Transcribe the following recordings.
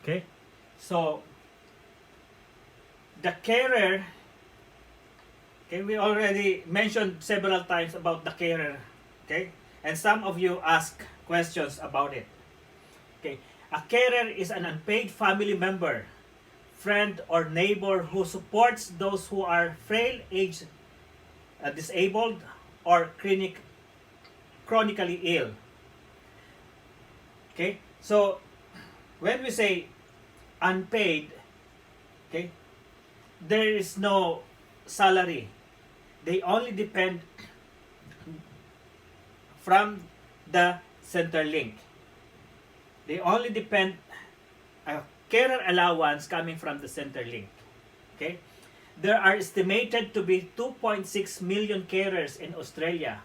Okay, so the carer, okay, we already mentioned several times about the carer, okay, and some of you ask questions about it. Okay, a carer is an unpaid family member, friend, or neighbor who supports those who are frail, aged, disabled, or chronically ill. Okay, so when we say unpaid, okay, there is no salary. They only depend from the Centerlink. They only depend carer allowance coming from the Centerlink. Okay, there are estimated to be 2.6 million carers in Australia.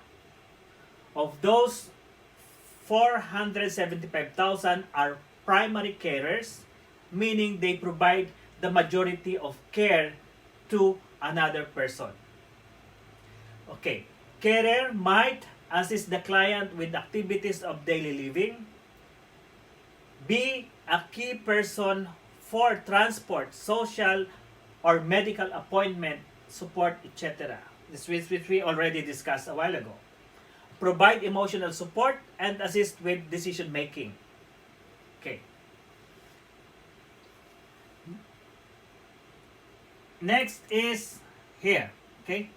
Of those, 475,000 are primary carers, meaning they provide the majority of care to another person. Okay, carer might assist the client with activities of daily living, be a key person for transport, social, or medical appointment support, etc. This which we already discussed a while ago. Provide emotional support and assist with decision making. Okay. Next is here. Okay.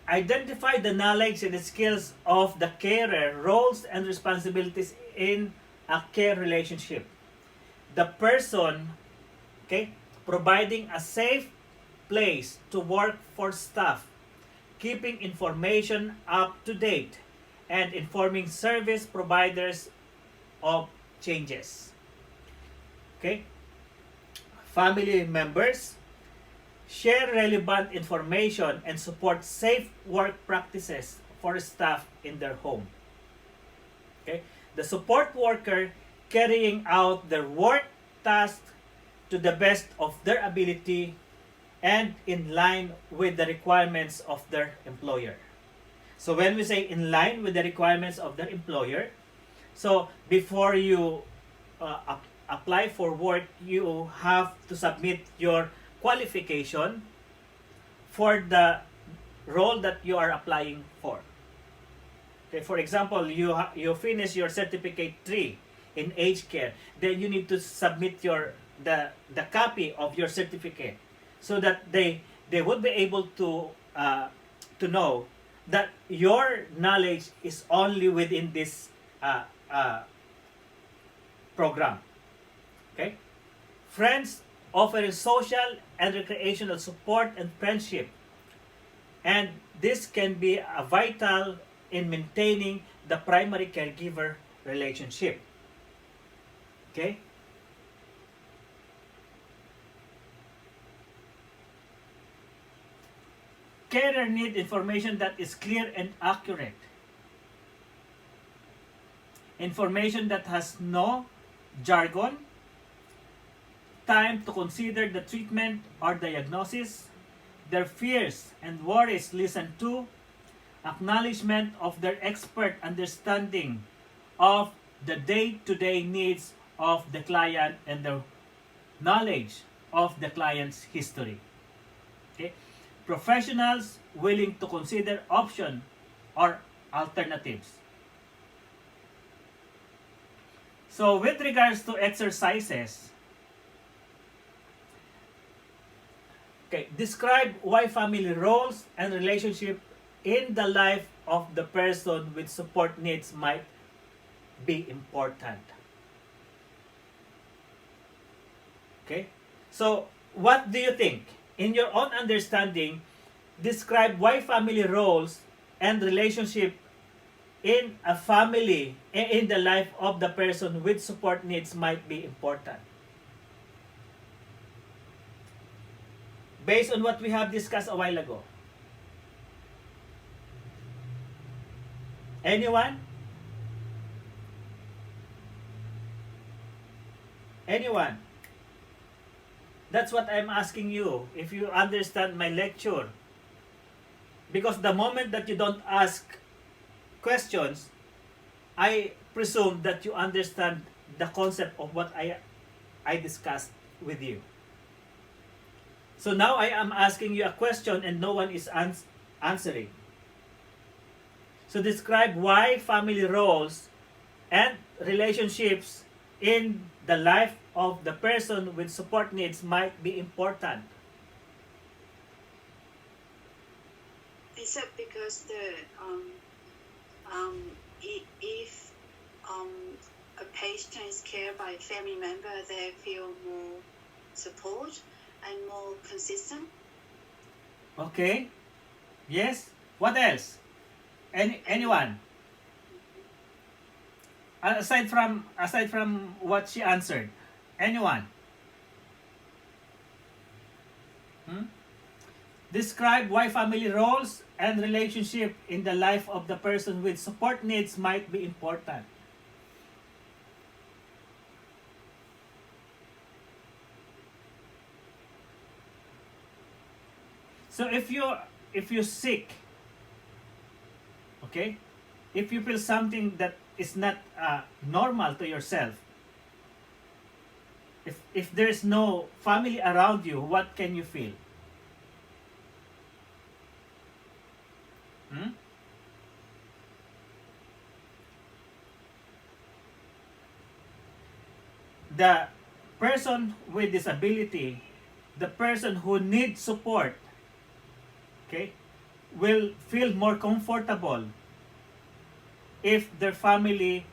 Identify the knowledge and the skills of the carer, roles and responsibilities in a care relationship. The person, okay, providing a safe place to work for staff, keeping information up to date, and informing service providers of changes. Okay? Family members, share relevant information and support safe work practices for staff in their home. Okay? The support worker carrying out their work tasks to the best of their ability and in line with the requirements of their employer. So when we say in line with the requirements of their employer, so before you apply for work, you have to submit your qualification for the role that you are applying for. Okay, for example, you finish your certificate 3 in Agedcare, then you need to submit the copy of your certificate so that they would be able to know that your knowledge is only within this program. Okay, friends offering social and recreational support and friendship, and this can be vital in maintaining the primary caregiver relationship. Okay. Carer need information that is clear and accurate. Information that has no jargon, time to consider the treatment or diagnosis, their fears and worries listened to, acknowledgement of their expert understanding of the day-to-day needs of the client, and the knowledge of the client's history. Okay? Professionals willing to consider options or alternatives. So with regards to exercises, okay, describe why family roles and relationship in the life of the person with support needs might be important. Okay? So, what do you think? In your own understanding, describe why family roles and relationship in a family, in the life of the person with support needs might be important. Based on what we have discussed a while ago. Anyone? Anyone? That's what I'm asking you, if you understand my lecture. Because the moment that you don't ask questions, I presume that you understand the concept of what I discussed with you. So now I am asking you a question and no one is answering. So describe why family roles and relationships in the life of the person with support needs might be important. Is it because if a patient is cared by a family member, they feel more support and more consistent? Okay. Yes. What else? Anyone? Aside from what she answered, anyone? Describe why family roles and relationship in the life of the person with support needs might be important. So if you're sick, okay, if you feel something that is not normal to yourself, if there's no family around you, what can you feel? The person with disability, the person who needs support, okay, will feel more comfortable if their family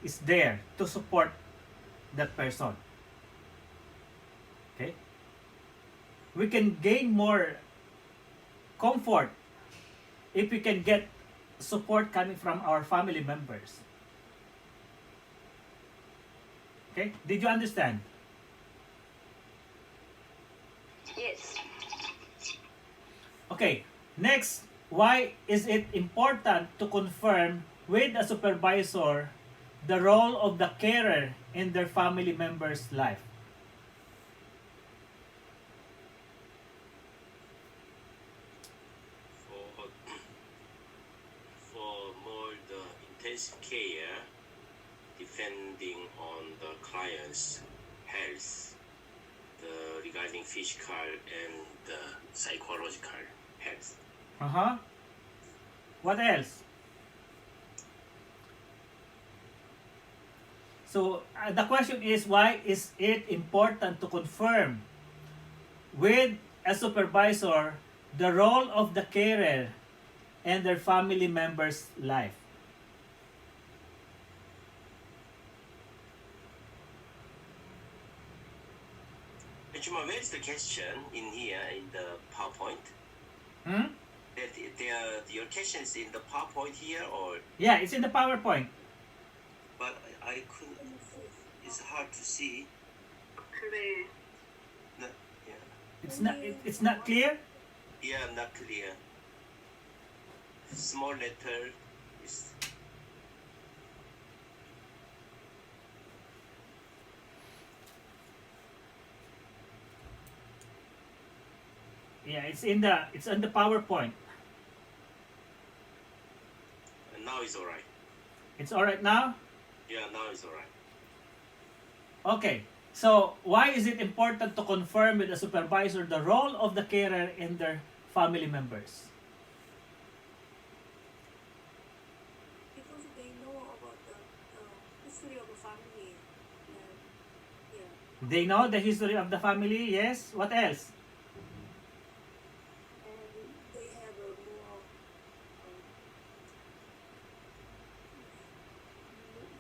is there to support that person. Okay? We can gain more comfort if we can get support coming from our family members. Okay? Did you understand? Yes. Okay. Next, why is it important to confirm with a supervisor the role of the carer in their family member's life? For more the intensive care, depending on the client's health, regarding physical and psychological health. What else? So the question is, why is it important to confirm with a supervisor the role of the carer and their family member's life? Benjamin, where is the question in here in the PowerPoint? Your question is in the PowerPoint here, or? Yeah, it's in the PowerPoint. But I couldn't. It's hard to see. Clear. No, yeah. It's not clear. Yeah, not clear. Small letter is. Yeah, it's on the PowerPoint. Now it's alright. It's all right now. Yeah, now it's alright. Okay. So why is it important to confirm with a supervisor the role of the carer in their family members? Because they know about the history of the family. Yeah. They know the history of the family. Yes. What else? And they have a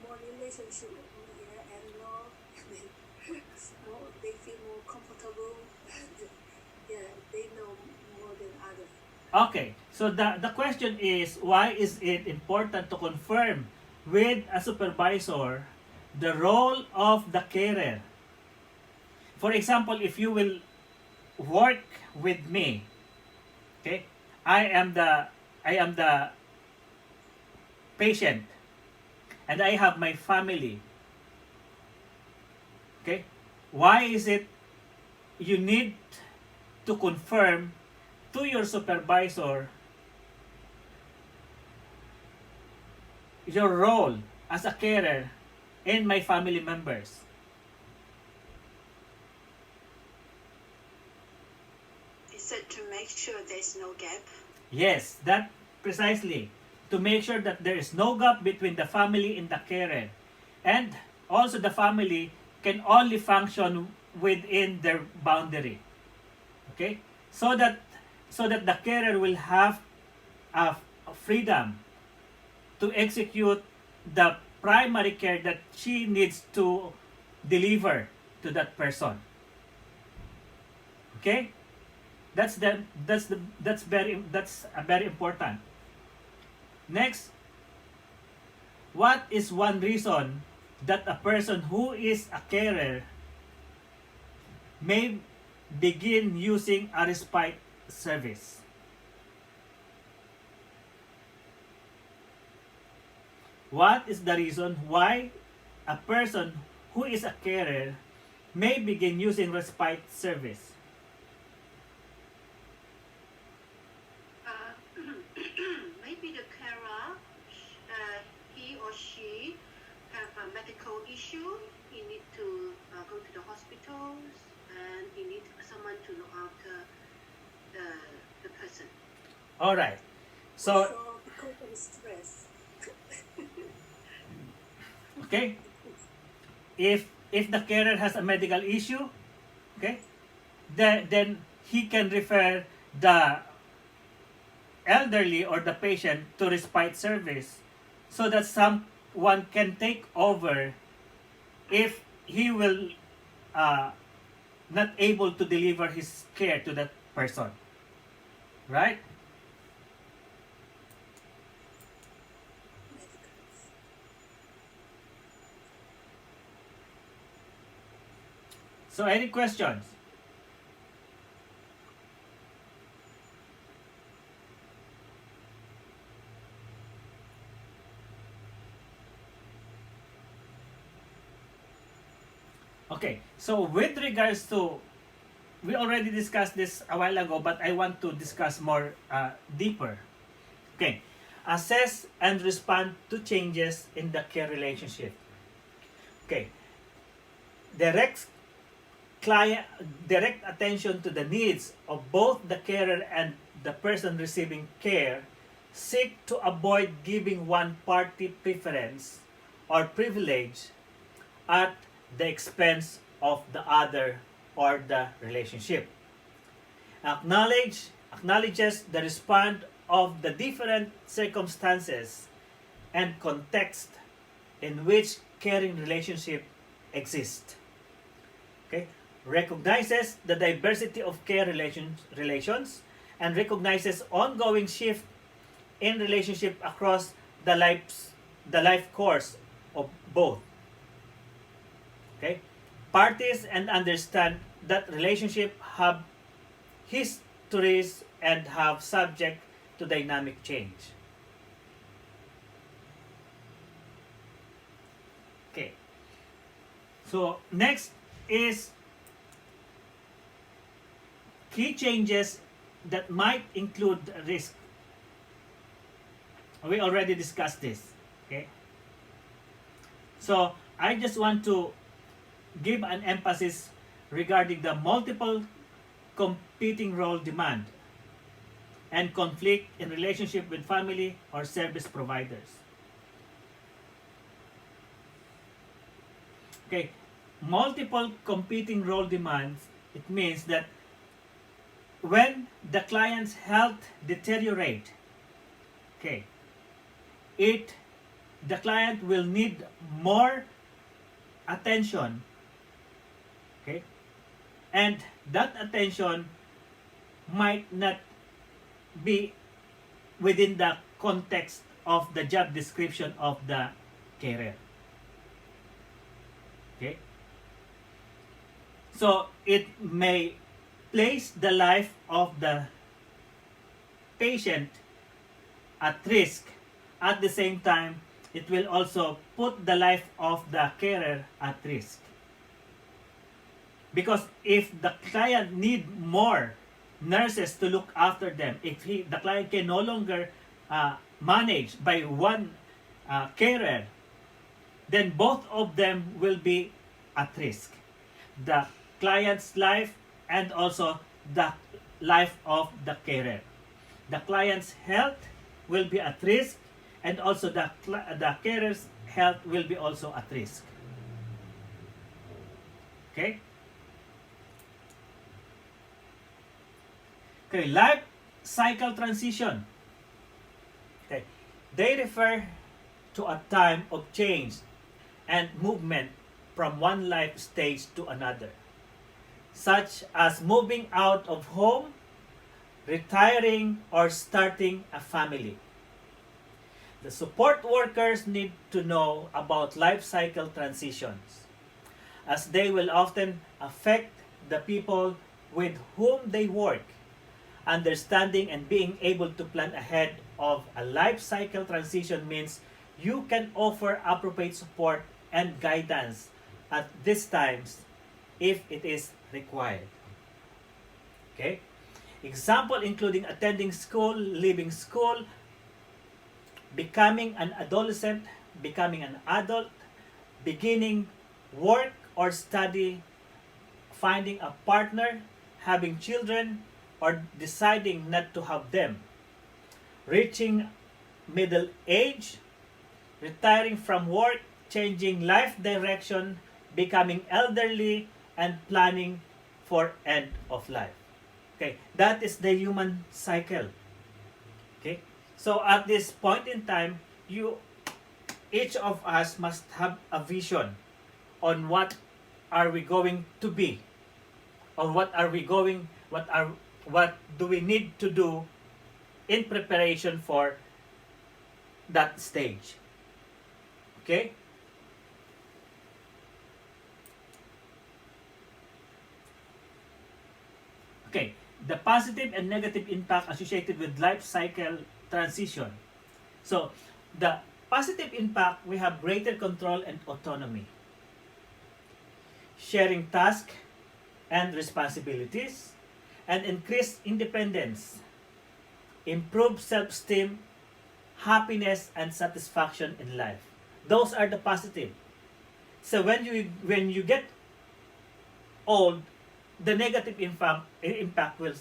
more relationship and more. They feel more comfortable. Yeah, they know more than others. Okay. So the question is, why is it important to confirm with a supervisor the role of the carer? For example, if you will work with me, okay, I am the patient and I have my family. Okay? Why is it you need to confirm to your supervisor your role as a carer in my family members. Is it to make sure there's no gap? Yes, that precisely. To make sure that there is no gap between the family and the carer. And also the family can only function within their boundary. Okay? So that the carer will have a freedom to execute the primary care that she needs to deliver to that person. Okay? That's very important. Next, what is one reason that a person who is a carer may begin using a respite service? What is the reason why a person who is a carer may begin using respite service? Maybe the carer, he or she have a medical issue. He need to go to the hospitals, and he need someone to look after the person. All right. So, because of stress. okay, if the carer has a medical issue, okay, then he can refer the elderly or the patient to respite service, so that someone can take over if he will not able to deliver his care to that person, right? So any questions? Okay, so with regards to, we already discussed this a while ago, but I want to discuss more deeper. Okay, assess and respond to changes in the care relationship. Okay, direct attention to the needs of both the carer and the person receiving care. Seek to avoid giving one party preference or privilege at the expense of the other or the relationship. Acknowledges the response of the different circumstances and context in which caring relationship exists. Okay? Recognizes the diversity of care relations and recognizes ongoing shift in relationship across the life course of both. Okay? Parties and understand that relationship have histories and have subject to dynamic change. Okay. So next is key changes that might include risk. We already discussed this. Okay. So I just want to give an emphasis regarding the multiple competing role demand and conflict in relationship with family or service providers. Okay, multiple competing role demands, it means that when the client's health deteriorate, okay, the client will need more attention. Okay? And that attention might not be within the context of the job description of the carer. Okay? So it may place the life of the patient at risk. At the same time, it will also put the life of the carer at risk. Because if the client need more nurses to look after them, if the client can no longer manage by one carer, then both of them will be at risk. The client's life and also the life of the carer. The client's health will be at risk, and also the carer's health will be also at risk. Okay? Okay, life cycle transition. Okay, they refer to a time of change and movement from one life stage to another, such as moving out of home, retiring, or starting a family. The support workers need to know about life cycle transitions, as they will often affect the people with whom they work. Understanding and being able to plan ahead of a life cycle transition means you can offer appropriate support and guidance at these times if it is required. Okay? Example including attending school, leaving school, becoming an adolescent, becoming an adult, beginning work or study, finding a partner, having children, or deciding not to have them, reaching middle age, retiring from work, changing life direction, becoming elderly, and planning for end of life. Okay, that is the human cycle. Okay, so at this point in time, each of us must have a vision on what are we going to be, or what do we need to do in preparation for that stage. Okay? Okay, the positive and negative impact associated with life cycle transition. So, the positive impact, we have greater control and autonomy, sharing tasks and responsibilities, and increased independence, improved self-esteem, happiness, and satisfaction in life. Those are the positive. So when you get old, the negative impact will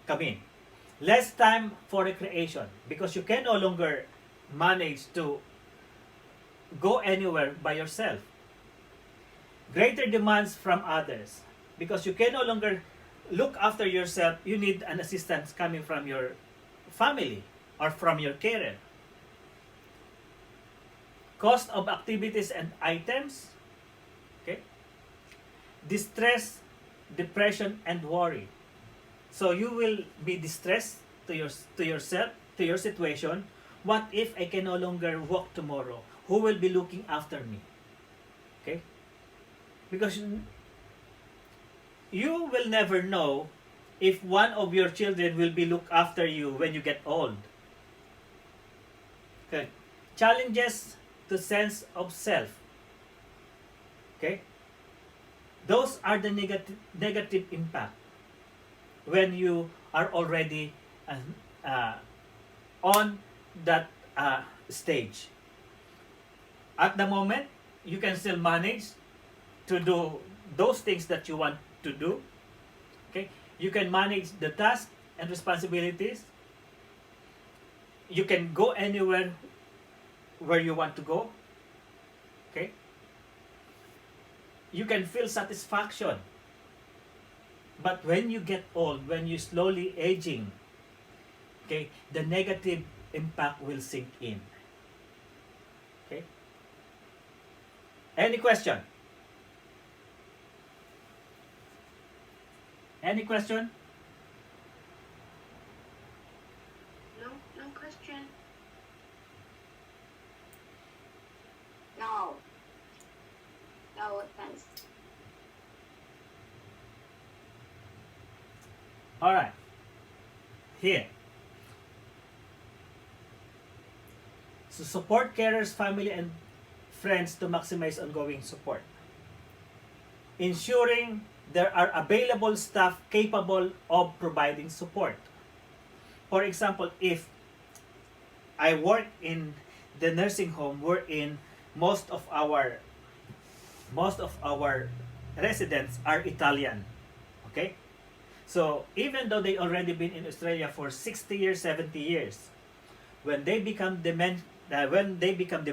come in. Less time for recreation because you can no longer manage to go anywhere by yourself. Greater demands from others because you can no longer look after yourself. You need an assistance coming from your family or from your carer. Cost of activities and items. Okay. Distress, depression, and worry. So you will be distressed to yourself, to your situation. What if I can no longer walk tomorrow? Who will be looking after me? Okay? Because you will never know if one of your children will be look after you when you get old. Okay? Challenges to sense of self. Okay? Those are the negative impact when you are already on that stage. At the moment, you can still manage to do those things that you want to do. Okay, you can manage the tasks and responsibilities. You can go anywhere where you want to go. Okay, you can feel satisfaction. But when you get old, when you slowly aging, okay, the negative impact will sink in. Okay? Any question? Any question? No question. No. No, thanks. Alright. Here. So support carers, family, and friends to maximize ongoing support. Ensuring there are available staff capable of providing support. For example, if I work in the nursing home wherein most of our residents are Italian. Okay? So even though they already been in Australia for 60 years, 70 years, when they become demented, when they become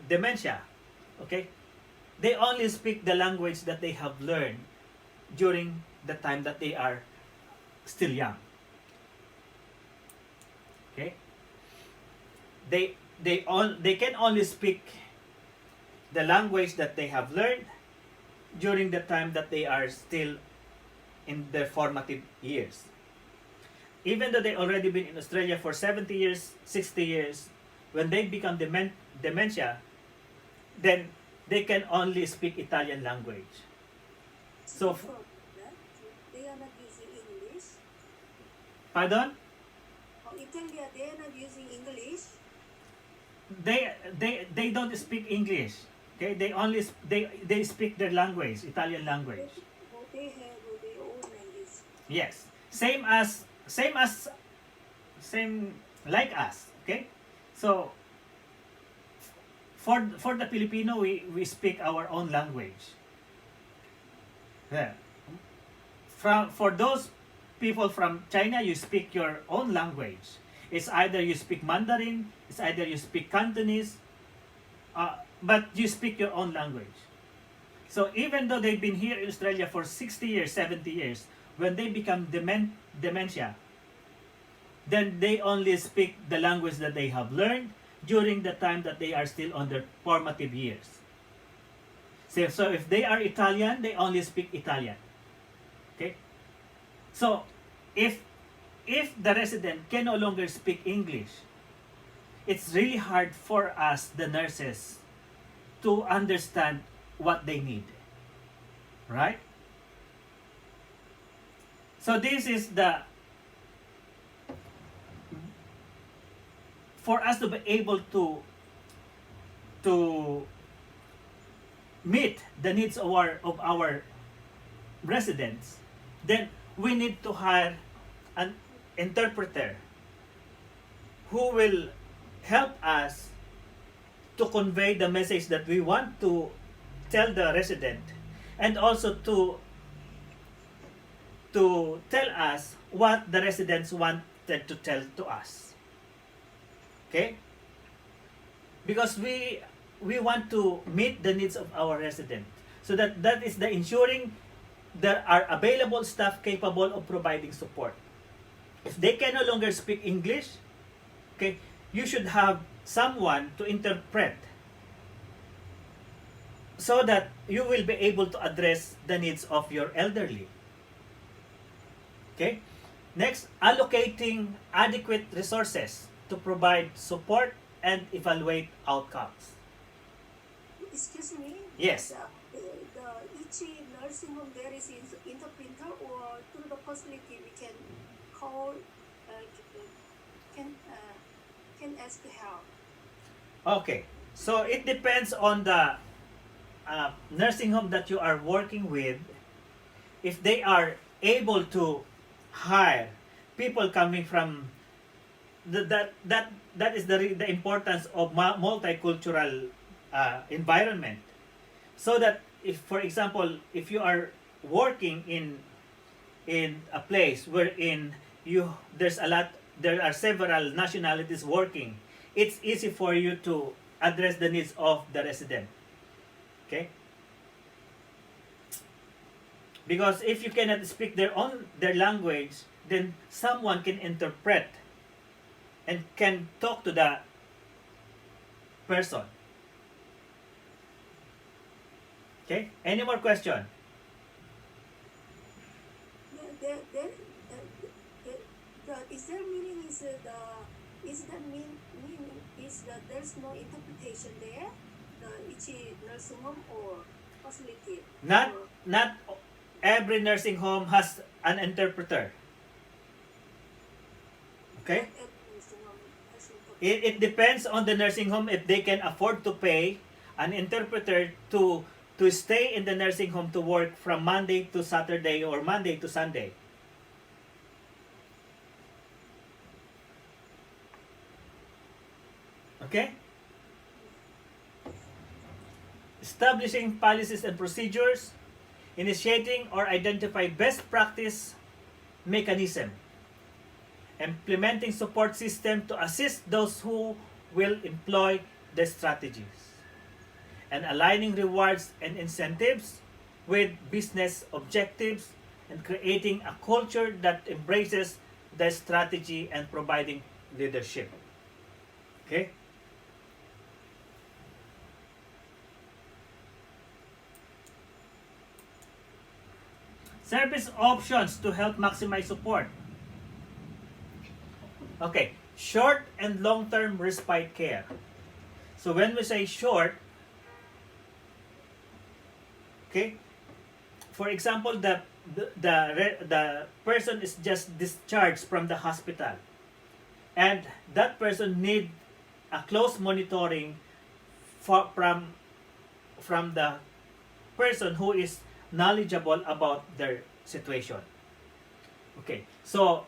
dementia, okay, they only speak the language that they have learned during the time that they are still young. Okay, they can only speak the language that they have learned during the time that they are still in their formative years. Even though they already been in Australia for 70 years, 60 years, when they become dementia, then they can only speak Italian language. So, For that, they are not using English. pardon? Italia, they are not using English. They don't speak English. Okay, they speak their language, Italian language. They have their own language. Yes, same like us. Okay, so for the Filipino, we speak our own language. Yeah. For those people from China, you speak your own language. It's either you speak Mandarin, it's either you speak Cantonese, but you speak your own language. So even though they've been here in Australia for 60 years, 70 years, when they become dementia, then they only speak the language that they have learned during the time that they are still on their formative years. So if they are Italian, they only speak Italian. Okay? So if the resident can no longer speak English, it's really hard for us, the nurses, to understand what they need. Right? So this is for us to be able to meet the needs of our residents, then we need to hire an interpreter who will help us to convey the message that we want to tell the resident, and also to tell us what the residents wanted to tell to us. Okay? Because we want to meet the needs of our resident. So that is the ensuring there are available staff capable of providing support. If they can no longer speak English, okay, you should have someone to interpret so that you will be able to address the needs of your elderly. Okay? Next, allocating adequate resources to provide support and evaluate outcomes. Excuse me. Yes. Each nursing home there is interpreter, or through the facility we can call, can ask help. Okay. So it depends on the nursing home that you are working with. If they are able to hire people coming from that is the importance of multicultural environment. So that if, for example, if you are working in a place wherein there are several nationalities working, it's easy for you to address the needs of the resident. Okay? Because if you cannot speak their language, then someone can interpret and can talk to the person. Okay? Any more question? Is there meaning is that meaning is that there's no interpretation there? Each nursing home or facility? Not every nursing home has an interpreter. Okay? It depends on the nursing home if they can afford to pay an interpreter to stay in the nursing home to work from Monday to Saturday or Monday to Sunday. Okay? Establishing policies and procedures, initiating or identify best practice mechanism, implementing support system to assist those who will employ the strategies, and aligning rewards and incentives with business objectives, and creating a culture that embraces the strategy and providing leadership. Okay? Service options to help maximize support. Okay, short and long-term respite care. So when we say short, okay, for example, the person is just discharged from the hospital, and that person need a close monitoring from the person who is knowledgeable about their situation. Okay, so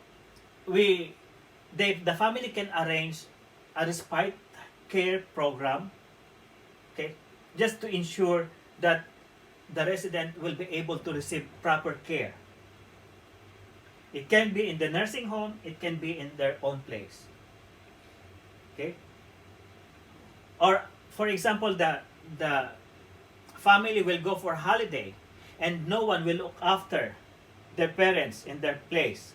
the family can arrange a respite care program, okay, just to ensure that the resident will be able to receive proper care. It can be in the nursing home, it can be in their own place. Okay? Or for example, the family will go for holiday and no one will look after their parents in their place.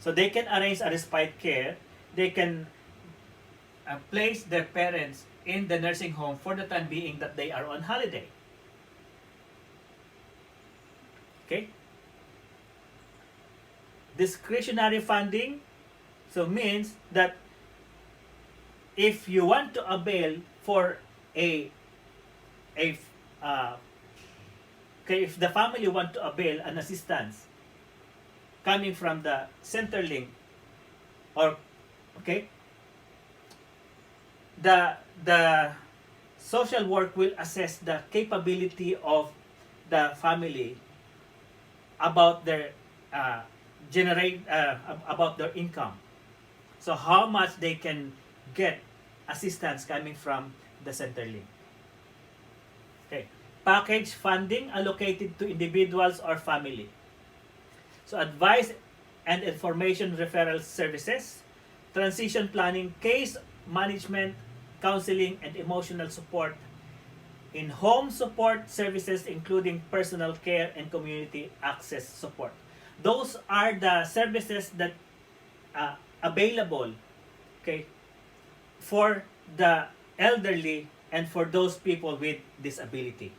So they can arrange a respite care. They can place their parents in the nursing home for the time being that they are on holiday. Okay? Discretionary funding so means that if you want to avail for okay, if the family want to avail an assistance coming from the Centerlink, or okay, the social work will assess the capability of the family about their about their income. So how much they can get assistance coming from the Centerlink. Okay. Package funding allocated to individuals or family. So advice and information referral services, transition planning, case management, counseling, and emotional support, in-home support services including personal care and community access support. Those are the services that available, okay, for the elderly and for those people with disability.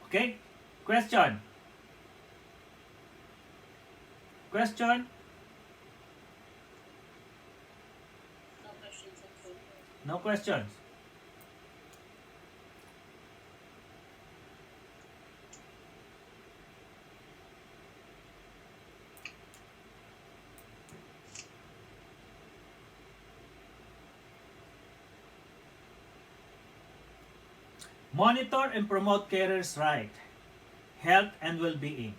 Okay? Question? Question? No questions. No questions. Monitor and promote carers' right, health and well-being.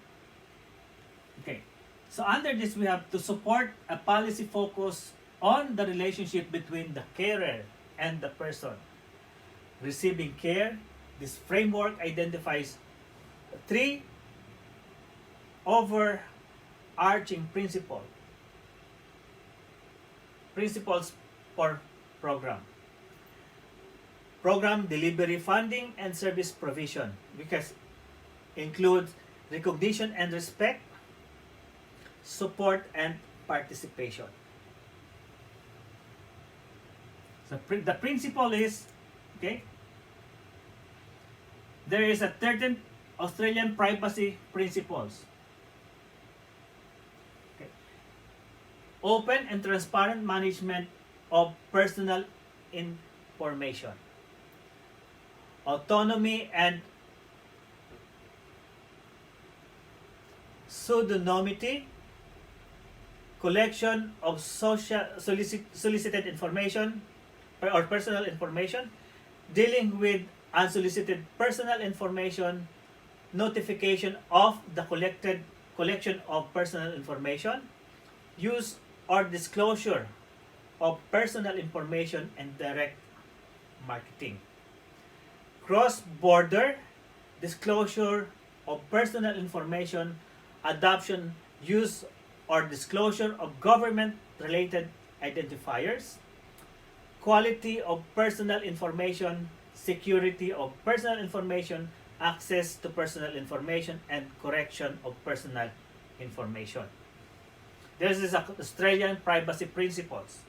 Okay. So under this, we have to support a policy focus on the relationship between the carer and the person receiving care. This framework identifies three overarching principles for program. Program delivery, funding, and service provision, because includes recognition and respect, support, and participation. So the principle is, okay, there is a 13th Australian privacy principles. Okay. Open and transparent management of personal information. Autonomy and pseudonymity, collection of solicited information or personal information, dealing with unsolicited personal information, notification of the collection of personal information, use or disclosure of personal information and direct marketing. Cross-border disclosure of personal information, adoption, use, or disclosure of government-related identifiers, quality of personal information, security of personal information, access to personal information, and correction of personal information. This is Australian privacy principles.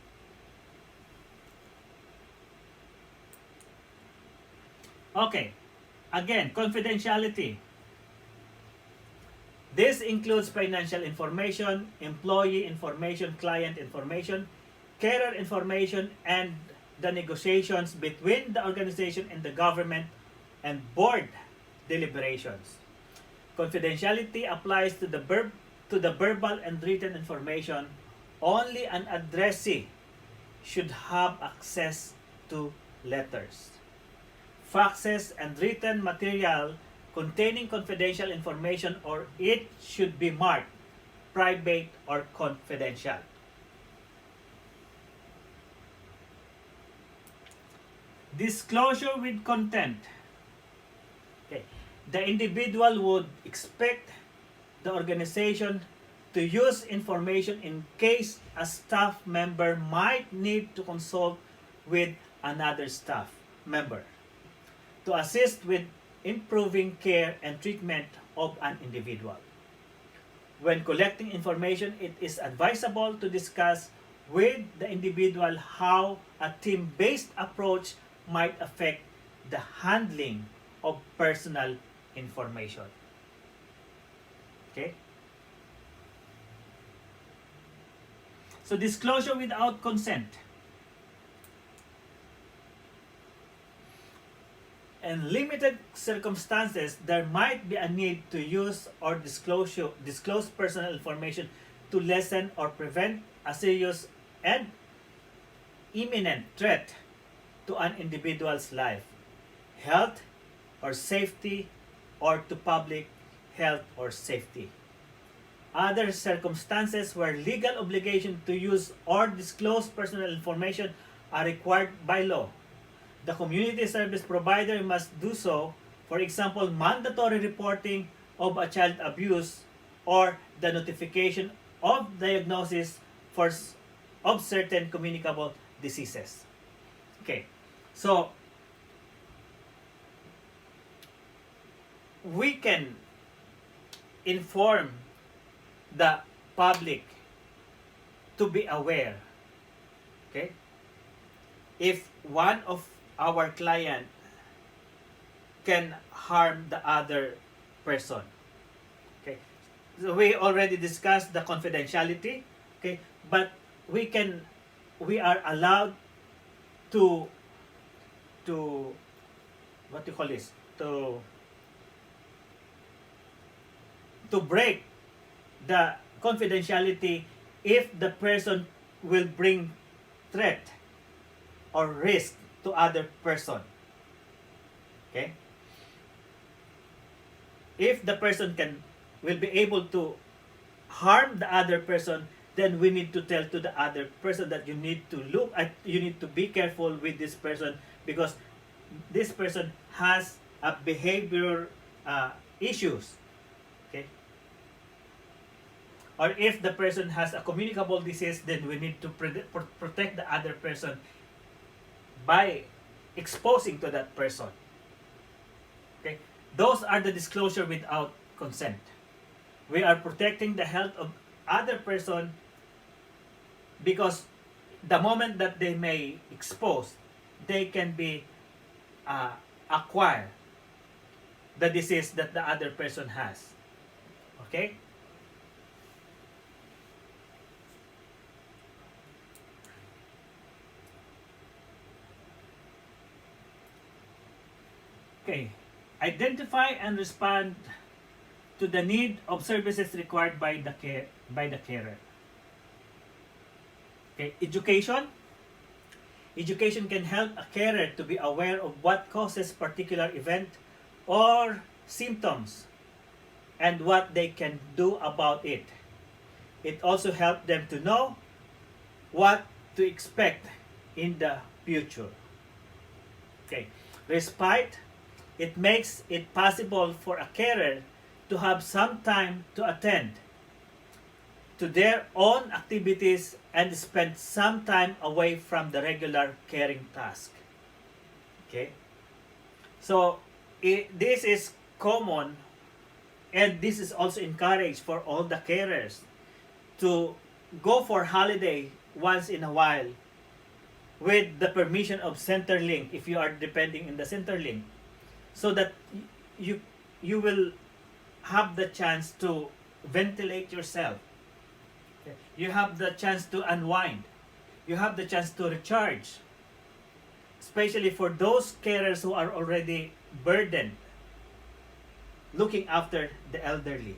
Okay, again, confidentiality. This includes financial information, employee information, client information, carer information, and the negotiations between the organization and the government and board deliberations. Confidentiality applies to the verbal and written information. Only an addressee should have access to letters, faxes, and written material containing confidential information, or it should be marked private or confidential. Disclosure with content. Okay. The individual would expect the organization to use information in case a staff member might need to consult with another staff member to assist with improving care and treatment of an individual. When collecting information, it is advisable to discuss with the individual how a team-based approach might affect the handling of personal information. Okay? So disclosure without consent. In limited circumstances, there might be a need to use or disclose personal information to lessen or prevent a serious and imminent threat to an individual's life, health, or safety, or to public health or safety. Other circumstances where legal obligation to use or disclose personal information are required by law. The community service provider must do so, for example, mandatory reporting of a child abuse or the notification of diagnosis of certain communicable diseases. Okay, so we can inform the public to be aware, okay, if one of our client can harm the other person. Okay, so we already discussed the confidentiality, okay, but we are allowed to what do you call this, to break the confidentiality if the person will bring threat or risk to other person. Okay? If the person will be able to harm the other person, then we need to tell to the other person that you need to be careful with this person, because this person has a behavior issues. Okay? Or if the person has a communicable disease, then we need to protect the other person by exposing to that person. Okay? Those are the disclosure without consent. We are protecting the health of other person, because the moment that they may expose, they can be acquire the disease that the other person has. Okay? Okay. Identify and respond to the need of services required by the carer. Okay. Education. Education can help a carer to be aware of what causes particular event or symptoms and what they can do about it. It also helps them to know what to expect in the future. Okay. Respite, it makes it possible for a carer to have some time to attend to their own activities and spend some time away from the regular caring task. Okay? So, this is common, and this is also encouraged for all the carers to go for holiday once in a while with the permission of Centerlink if you are depending in the Centerlink, so that you will have the chance to ventilate yourself. Okay? You have the chance to unwind. You have the chance to recharge, especially for those carers who are already burdened looking after the elderly.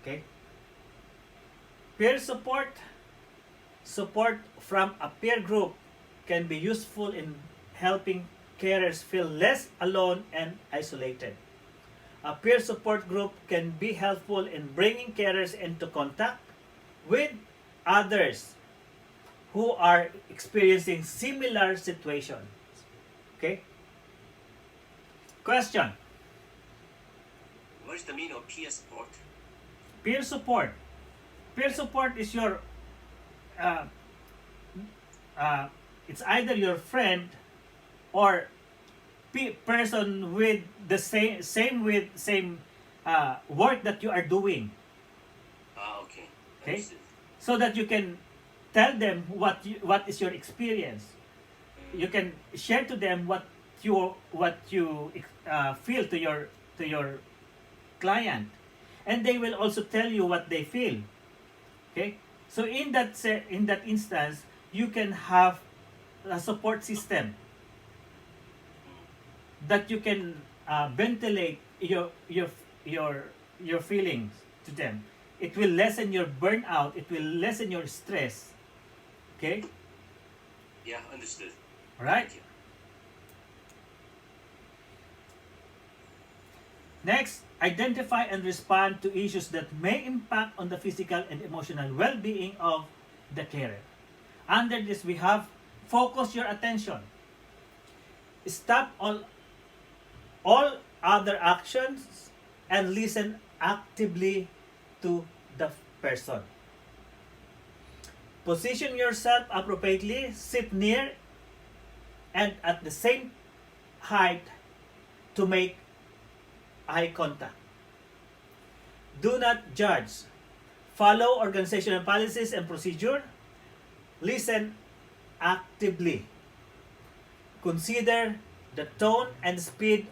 Okay? Peer support from a peer group can be useful in helping carers feel less alone and isolated. A peer support group can be helpful in bringing carers into contact with others who are experiencing similar situations. Okay? Question. What is the meaning of peer support? Peer support. Peer support is your it's either your friend or person with the same work that you are doing. Okay. Okay. Understood. So that you can tell them what is your experience. You can share to them what you feel to your client, and they will also tell you what they feel. Okay, so in that instance, you can have a support system that you can ventilate your feelings to them. It will lessen your burnout. It will lessen your stress. Okay, Yeah, understood. all right. Thank you. Next, identify and respond to issues that may impact on the physical and emotional well-being of the carer. Under this, we have focus your attention. Stop all other actions and listen actively to the person. Position yourself appropriately, sit near and at the same height to make eye contact. Do not judge. Follow organizational policies and procedure. Listen actively. Consider the tone and speed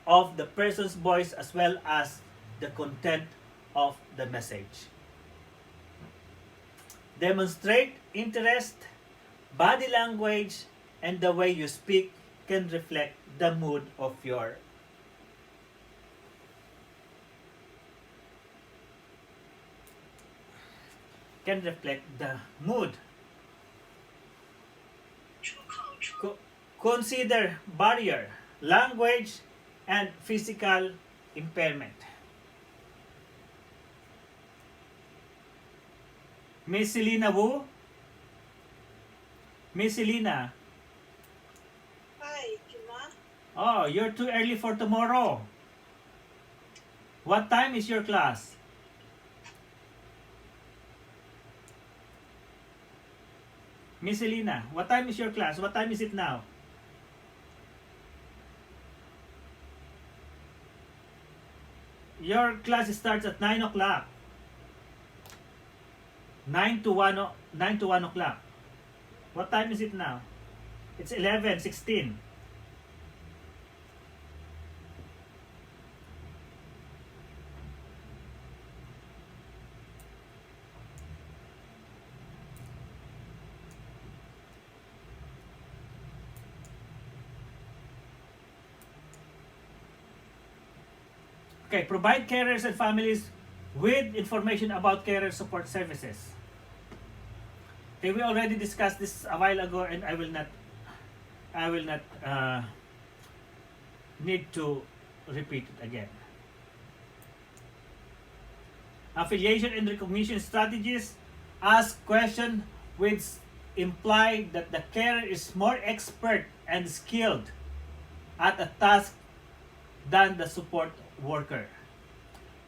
of the person's voice as well as the content of the message. Demonstrate interest. Body language and the way you speak can reflect the mood of your mood. Consider barrier, language, and physical impairment. Miss Selena Wu? Miss Selena? Hi, Juma. Oh, you're too early for tomorrow. What time is your class? Miss Selena, what time is your class? What time is it now? Your class starts at 9 o'clock. 9 to 1 o'clock. What time is it now? It's 11:16. Okay, provide carers and families with information about carer support services. Okay, we already discussed this a while ago, and I will not need to repeat it again. Affiliation and recognition strategies. Ask questions with imply that the carer is more expert and skilled at a task than the support worker.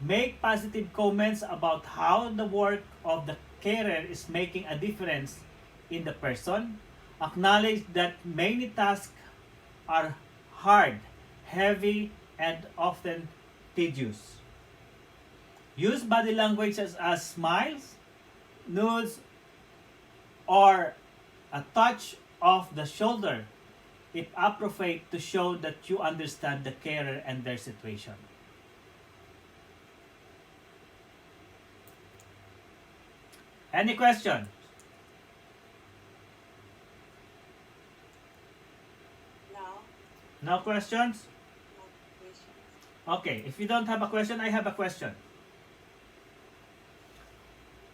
Make positive comments about how the work of the carer is making a difference in the person. Acknowledge that many tasks are hard, heavy, and often tedious. Use body language as smiles, nods, or a touch of the shoulder if appropriate to show that you understand the carer and their situation. Any question? No, No questions? no questions. Okay, if you don't have a question, I have a question.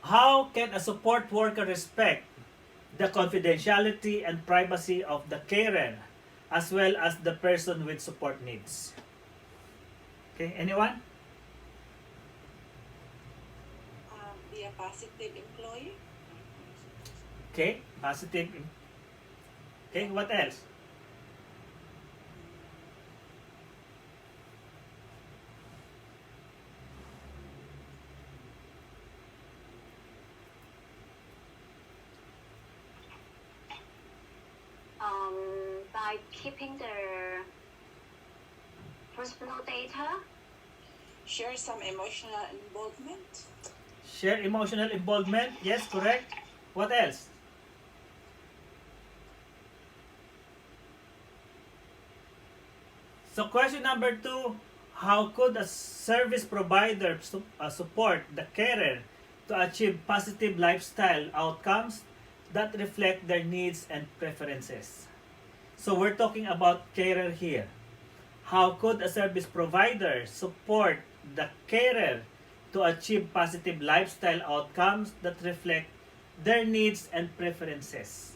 How can a support worker respect the confidentiality and privacy of the carer as well as the person with support needs? Okay, anyone? Be a positive employee. Okay, positive. Okay, what else? By keeping their personal data. Share some emotional involvement. Share emotional involvement. Yes, correct. What else? So question number 2, how could a service provider support the carer to achieve positive lifestyle outcomes that reflect their needs and preferences? So we're talking about carer here. How could a service provider support the carer to achieve positive lifestyle outcomes that reflect their needs and preferences?